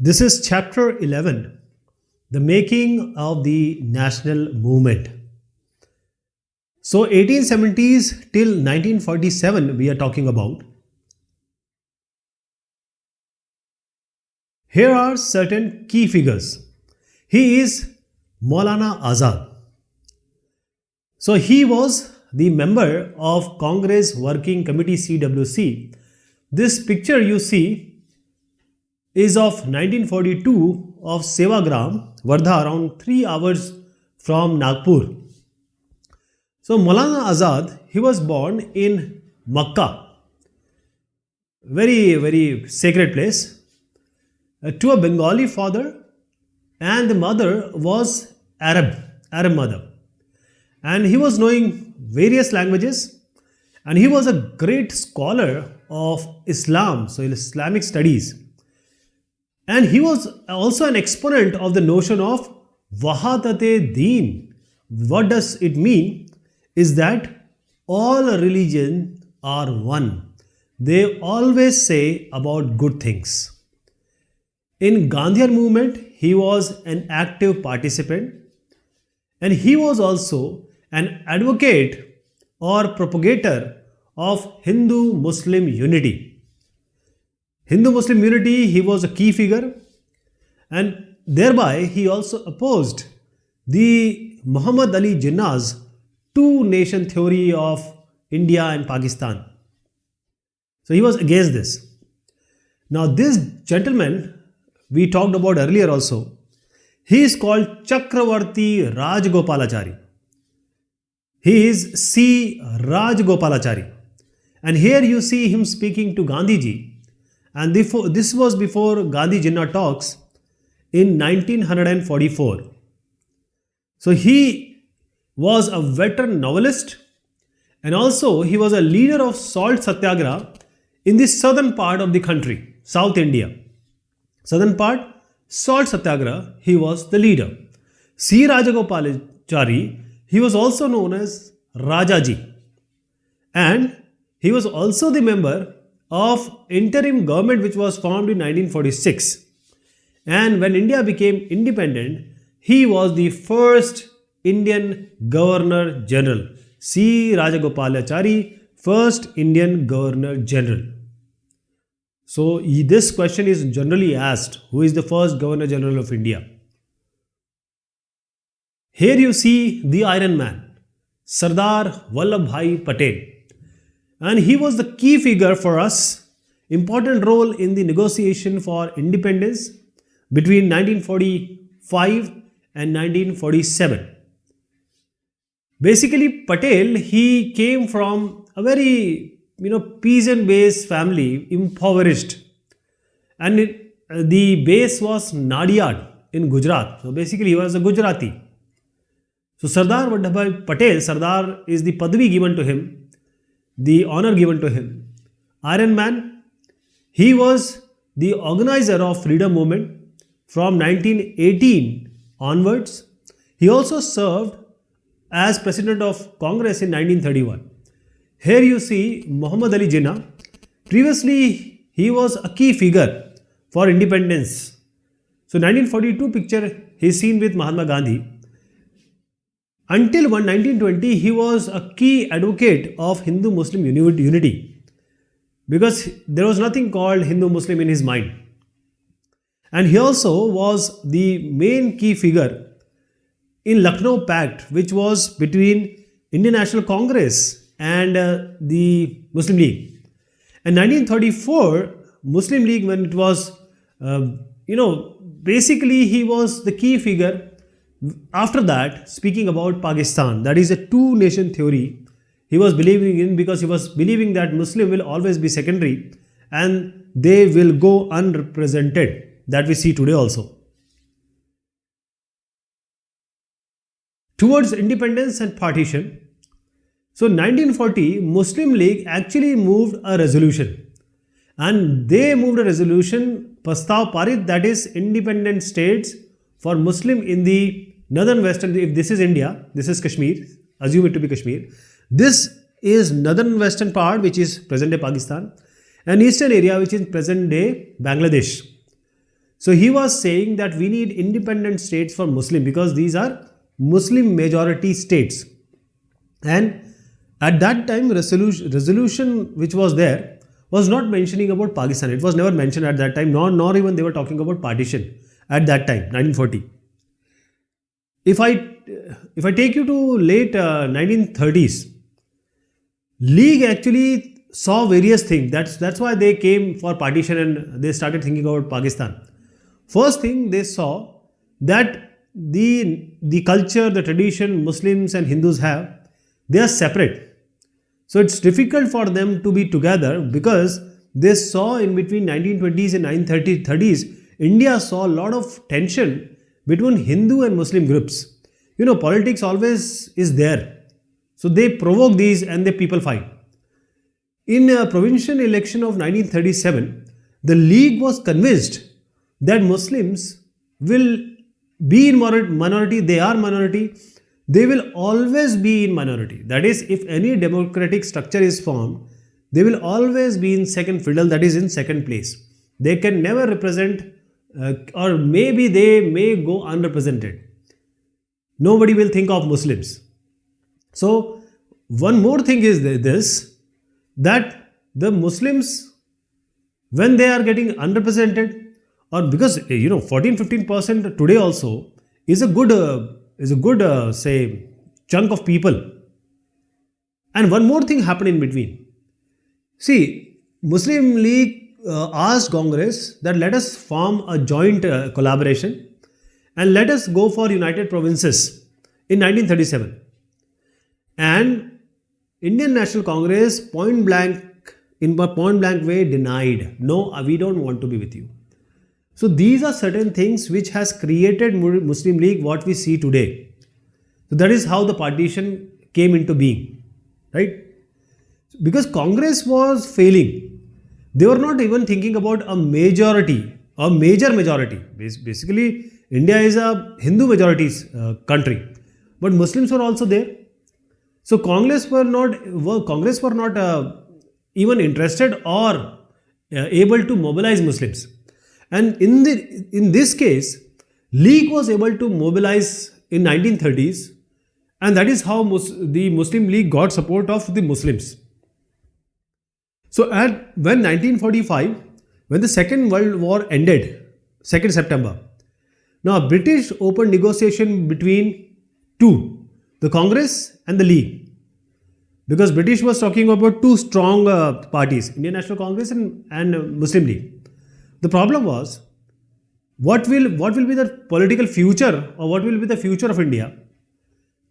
This is chapter 11, the making of the national movement. So 1870s till 1947 we are talking about. Here are certain key figures. He is Maulana Azad. So he was the member of Congress Working Committee CWC. This picture you see is of 1942 of Sevagram, Wardha, around 3 hours from Nagpur. So Maulana Azad, he was born in Makkah, very sacred place, to a Bengali father, and the mother was Arab mother. And he was knowing various languages, and he was a great scholar of Islam, so Islamic studies. And he was also an exponent of the notion of Wahadat Deen. What does it mean? Is that all religions are one. They always say about good things. In Gandhian movement, he was an active participant, and he was also an advocate or propagator of Hindu-Muslim unity. Hindu-Muslim unity, he was a key figure, and thereby he also opposed the Muhammad Ali Jinnah's two-nation theory of India and Pakistan. So he was against this. Now this gentleman we talked about earlier also, he is called Chakravarti Rajgopalachari. He is C. Rajgopalachari. And here you see him speaking to Gandhiji. And this was before Gandhi Jinnah talks in 1944. So he was a veteran novelist, and also he was a leader of salt satyagraha in the southern part of the country, South India. Southern part, salt satyagraha, he was the leader. C. Rajagopalachari, he was also known as Rajaji. And he was also the member of interim government which was formed in 1946. And when India became independent, he was the first Indian Governor General. C. Rajagopalachari, first Indian Governor General. So this question is generally asked, who is the first Governor General of India? Here you see the Iron Man, Sardar Vallabhbhai Patel. And he was the key figure for us, important role in the negotiation for independence between 1945 and 1947. Basically, Patel, he came from a very peasant-based family, impoverished. And the base was Nadiad in Gujarat. So basically, he was a Gujarati. So Sardar Vallabhbhai Patel, Sardar is the Padvi given to him, the honor given to him. Iron Man, he was the organizer of freedom movement from 1918 onwards. He also served as president of Congress in 1931. Here you see Muhammad Ali Jinnah. Previously, he was a key figure for independence. So 1942 picture he is seen with Mahatma Gandhi. Until 1920, he was a key advocate of Hindu-Muslim unity, because there was nothing called Hindu-Muslim in his mind. And he also was the main key figure in Lucknow Pact, which was between Indian National Congress and the Muslim League. And 1934, Muslim League, when it was, basically he was the key figure. After that, speaking about Pakistan, that is a two-nation theory he was believing in, because he was believing that Muslim will always be secondary and they will go unrepresented. That we see today also. Towards independence and partition, so 1940, Muslim League actually moved a resolution. And they moved a resolution, Prastav Parit, that is independent states for Muslim in the northern western, if this is India, this is Kashmir, assume it to be Kashmir. This is northern western part, which is present day Pakistan, and eastern area, which is present day Bangladesh. So he was saying that we need independent states for Muslim because these are Muslim majority states. And at that time, resolution which was there was not mentioning about Pakistan. It was never mentioned at that time, nor even they were talking about partition at that time, 1940. If I take you to late 1930s, League actually saw various things. That's why they came for partition and they started thinking about Pakistan. First thing they saw that the culture, the tradition Muslims and Hindus have, they are separate. So it's difficult for them to be together because they saw in between 1920s and 1930s, India saw a lot of tension between Hindu and Muslim groups. Politics always is there. So they provoke these and the people fight. In a provincial election of 1937, the League was convinced that Muslims will be in minority, they are minority, they will always be in minority. That is, if any democratic structure is formed, they will always be in second fiddle, that is in second place. They can never represent or maybe they may go unrepresented. Nobody will think of Muslims. So one more thing is this, that the Muslims, when they are getting unrepresented, or because 14-15% today also is a good say chunk of people. And one more thing happened in between. See, Muslim League asked Congress that let us form a joint collaboration and let us go for United Provinces in 1937. And Indian National Congress point blank way denied, no, we don't want to be with you. So these are certain things which has created Muslim League what we see today. So that is how the partition came into being, right? Because Congress was failing. They were not even thinking about a majority or major majority. Basically, India is a Hindu majority country, but Muslims were also there. So Congress were not even interested or able to mobilize Muslims. And in this case, League was able to mobilize in 1930s, and that is how the Muslim League got support of the Muslims. So when 1945, when the Second World War ended, 2nd September, now British opened negotiation between two, the Congress and the League. Because British was talking about two strong parties, Indian National Congress and Muslim League. The problem was, what will be the political future or what will be the future of India?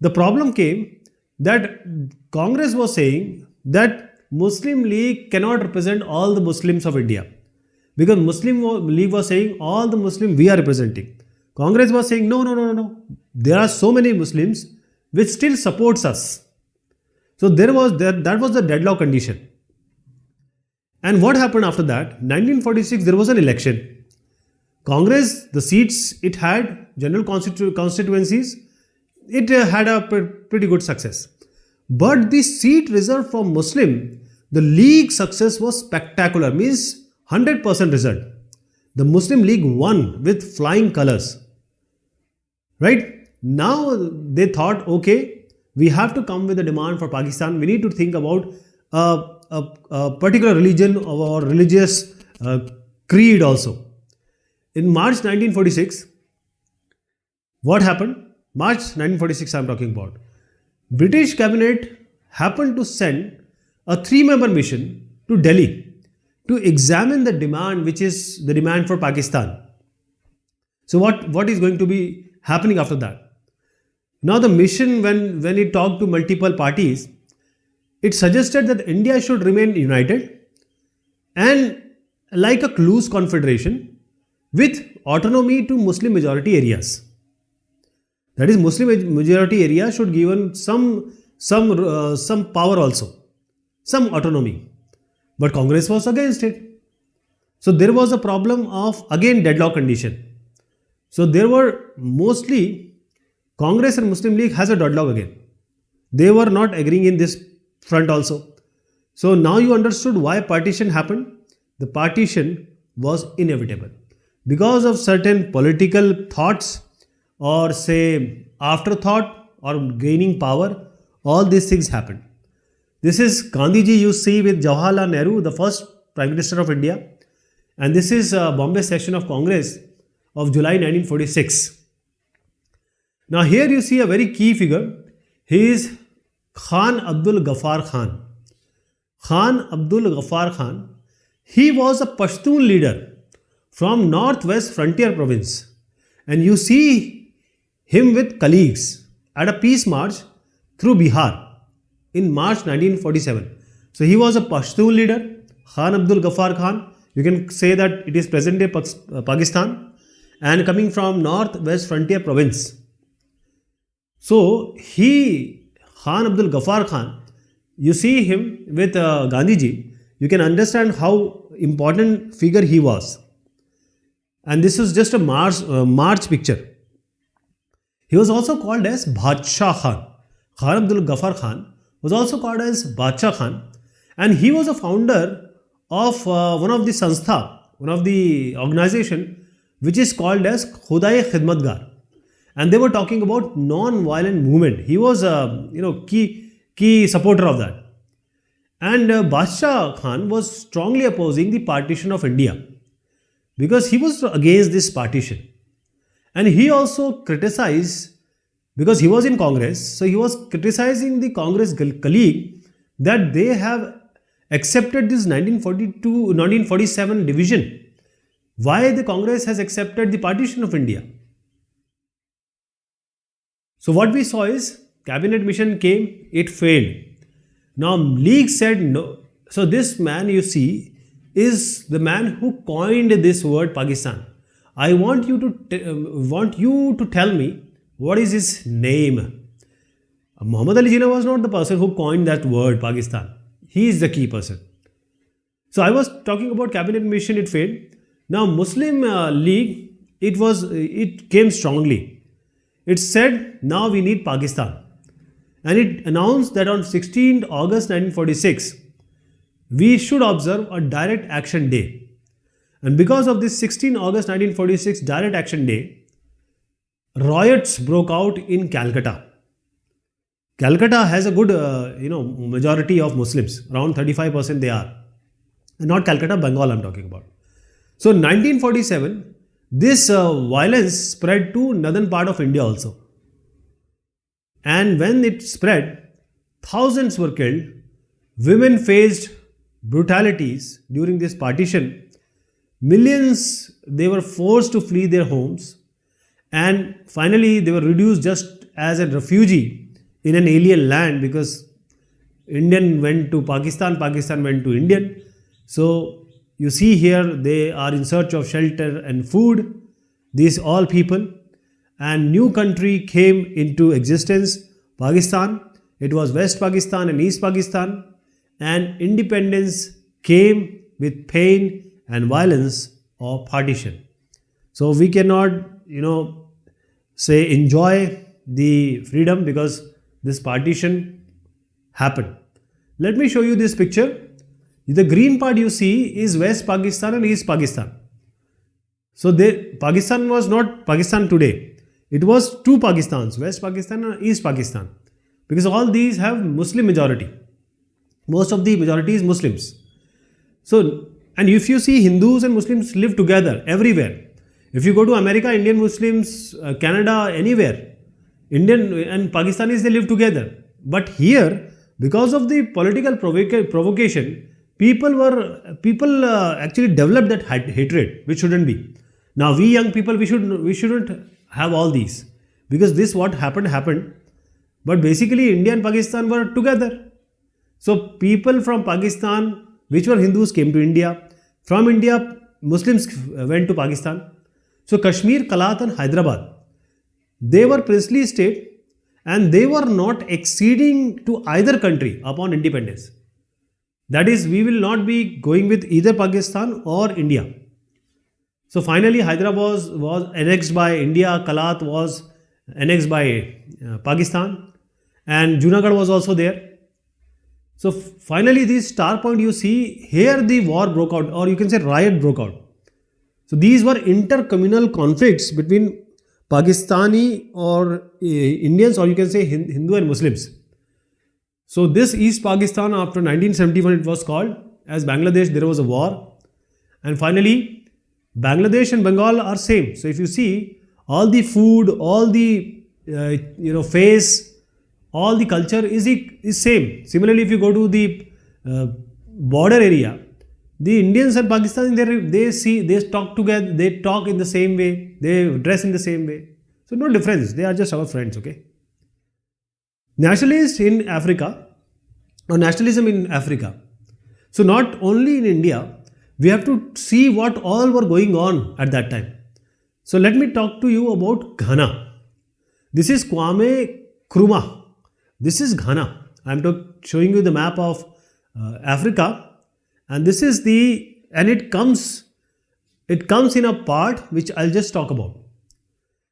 The problem came that Congress was saying that Muslim League cannot represent all the Muslims of India. Because Muslim League was saying all the Muslims we are representing. Congress was saying no. There are so many Muslims which still supports us. So that was the deadlock condition. And what happened after that? 1946, there was an election. Congress, the seats it had, general constituencies, it had a pretty good success. But the seat reserved for Muslim, the League success was spectacular, means 100% result. The Muslim League won with flying colors. Right? Now they thought, okay, we have to come with a demand for Pakistan. We need to think about a particular religion or religious creed also. In March 1946, what happened? March 1946 I am talking about. British cabinet happened to send a 3-member mission to Delhi to examine the demand, which is the demand for Pakistan. So what is going to be happening after that? Now the mission, when it talked to multiple parties, it suggested that India should remain united and like a loose confederation with autonomy to Muslim majority areas. That is, Muslim majority area should given some power also, some autonomy. But Congress was against it. So there was a problem of again deadlock condition. So there were mostly Congress and Muslim League has a deadlock again. They were not agreeing in this front also. So now you understood why partition happened. The partition was inevitable. because of certain political thoughts or say afterthought or gaining power, all these things happened. This is Gandhiji you see with Jawaharlal Nehru, the first Prime Minister of India, and this is Bombay session of Congress of July 1946. Now here you see a very key figure. He is Khan Abdul Ghaffar Khan. Khan Abdul Ghaffar Khan. He was a Pashtun leader from Northwest Frontier Province, and you see him with colleagues at a peace march through Bihar in March 1947. So he was a Pashtun leader, Khan Abdul Ghaffar Khan. You can say that it is present day Pakistan and coming from Northwest Frontier Province. So Khan Abdul Ghaffar Khan, you see him with Gandhiji, you can understand how important figure he was. And this is just a March picture. He was also called as Badshah Khan. Khan Abdul Ghaffar Khan was also called as Badshah Khan, and he was a founder of one of the sanstha, one of the organization which is called as Khuda-e Khidmatgar, and they were talking about non-violent movement. He was a key supporter of that, and Badshah Khan was strongly opposing the partition of India because he was against this partition, and he also criticized, because he was in Congress, so he was criticizing the Congress colleague that they have accepted this 1947 division. Why the Congress has accepted the partition of India? So what we saw is cabinet mission came, it failed. Now League said no. So this man you see is the man who coined this word Pakistan. I want you to tell me what is his name. Muhammad Ali Jinnah was not the person who coined that word Pakistan. He is the key person. So I was talking about cabinet mission, it failed. Now Muslim League, it came strongly. It said now we need Pakistan, and it announced that on 16th August 1946 we should observe a direct action day. And because of this 16 August 1946 direct action day, riots broke out in Calcutta. Calcutta has a good majority of Muslims, around 35% they are. Not Calcutta, Bengal I'm talking about. So 1947, this violence spread to northern part of India also. And when it spread, thousands were killed. Women faced brutalities during this partition. Millions, they were forced to flee their homes. And finally, they were reduced just as a refugee in an alien land, because Indian went to Pakistan, Pakistan went to Indian. So you see here they are in search of shelter and food, these all people, and new country came into existence, Pakistan. It was West Pakistan and East Pakistan, and independence came with pain and violence of partition. So we cannot say enjoy the freedom because this partition happened. Let me show you this picture. The green part you see is West Pakistan and East Pakistan. So Pakistan was not Pakistan today. It was two Pakistans, West Pakistan and East Pakistan, because all these have Muslim majority. Most of the majority is Muslims. So, and if you see, Hindus and Muslims live together everywhere. If you go to America, Indian Muslims, Canada, anywhere, Indian and Pakistanis, they live together. But here, because of the political provocation, people actually developed that hatred, which shouldn't be. Now we young people, we shouldn't have all these, because this what happened. But basically, India and Pakistan were together. So people from Pakistan, which were Hindus, came to India. From India, Muslims went to Pakistan. So Kashmir, Kalat and Hyderabad, they were princely state, and they were not acceding to either country upon independence. That is, we will not be going with either Pakistan or India. So finally, Hyderabad was annexed by India, Kalat was annexed by Pakistan, and Junagadh was also there. So finally, this star point you see, here the war broke out, or you can say riot broke out. So these were inter-communal conflicts between Pakistani or Indians, or you can say Hindu and Muslims. So this East Pakistan, after 1971 it was called, as Bangladesh there was a war, and finally Bangladesh and Bengal are same. So if you see, all the food, all the face, all the culture is same. Similarly, if you go to the border area, the Indians and Pakistanis, they talk together, they talk in the same way, they dress in the same way. So no difference, they are just our friends, okay. Nationalists in Africa, or nationalism in Africa. So not only in India, we have to see what all were going on at that time. So let me talk to you about Ghana. This is Kwame Nkrumah. This is Ghana. I am showing you the map of Africa, and this is it comes in a part which I'll just talk about.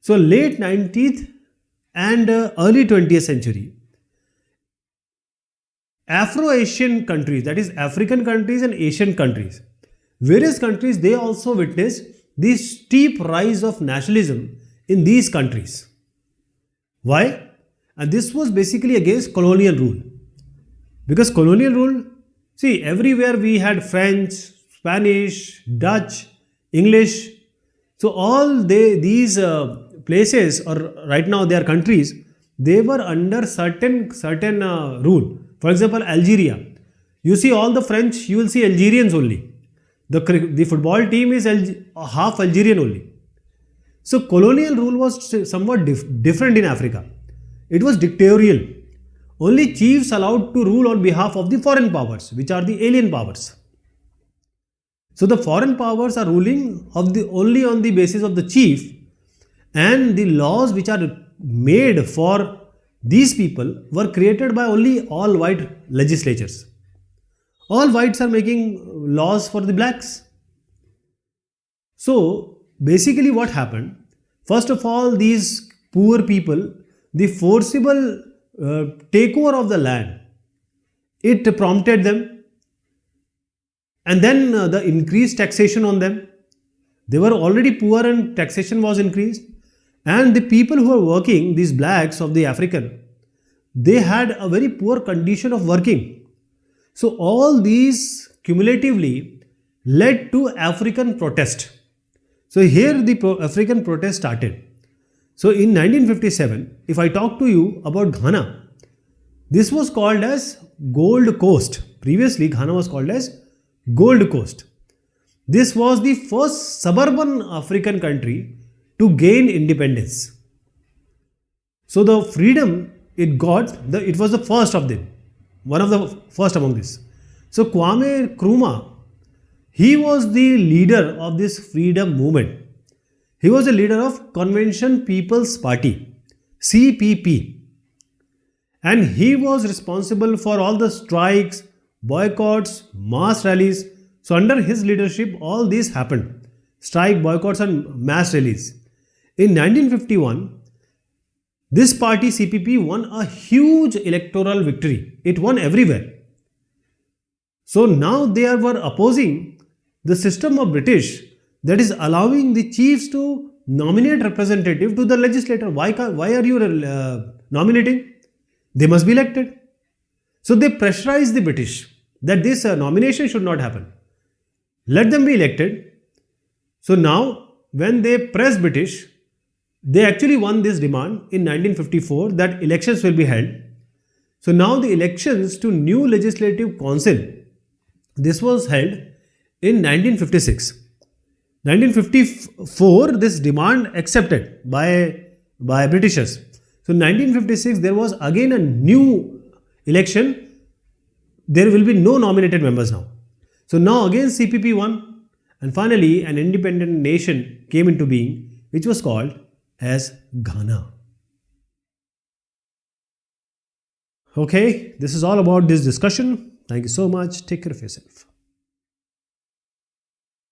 So late 19th and early 20th century, Afro-Asian countries, that is African countries and Asian countries, various countries, they also witnessed the steep rise of nationalism in these countries. Why? And this was basically against colonial rule. Because colonial rule, see, everywhere we had French, Spanish, Dutch, English. So all these places, or right now they are countries, they were under certain rule. For example, Algeria. You see all the French, you will see Algerians only. The football team is half Algerian only. So colonial rule was somewhat different in Africa. It was dictatorial. Only chiefs allowed to rule on behalf of the foreign powers, which are the alien powers. So the foreign powers are ruling only on the basis of the chief, and the laws which are made for these people were created by only all white legislatures. All whites are making laws for the blacks. So basically what happened, first of all, these poor people, the forcible takeover of the land, it prompted them, and then the increased taxation on them. They were already poor and taxation was increased, and the people who were working, these blacks of the African, they had a very poor condition of working. So all these cumulatively led to African protest. So here the African protest started. So in 1957, if I talk to you about Ghana, this was called as Gold Coast. Previously, Ghana was called as Gold Coast. This was the first suburban African country to gain independence. So the freedom it got, it was the first of them, one of the first among this. So Kwame Nkrumah, he was the leader of this freedom movement. He was the leader of Convention People's Party, CPP. And he was responsible for all the strikes, boycotts, mass rallies. So under his leadership, all these happened. Strike, boycotts and mass rallies. In 1951, this party CPP won a huge electoral victory. It won everywhere. So now they were opposing the system of British that is allowing the chiefs to nominate representative to the legislature. Why are you nominating? They must be elected. So they pressurized the British that this nomination should not happen. Let them be elected. So now when they pressed British, they actually won this demand in 1954 that elections will be held. So now the elections to new legislative council, this was held in 1956. 1954, this demand accepted by Britishers. So 1956, there was again a new election. There will be no nominated members now. So now again CPP won, and finally an independent nation came into being, which was called as Ghana. Okay, this is all about this discussion. Thank you so much. Take care of yourself.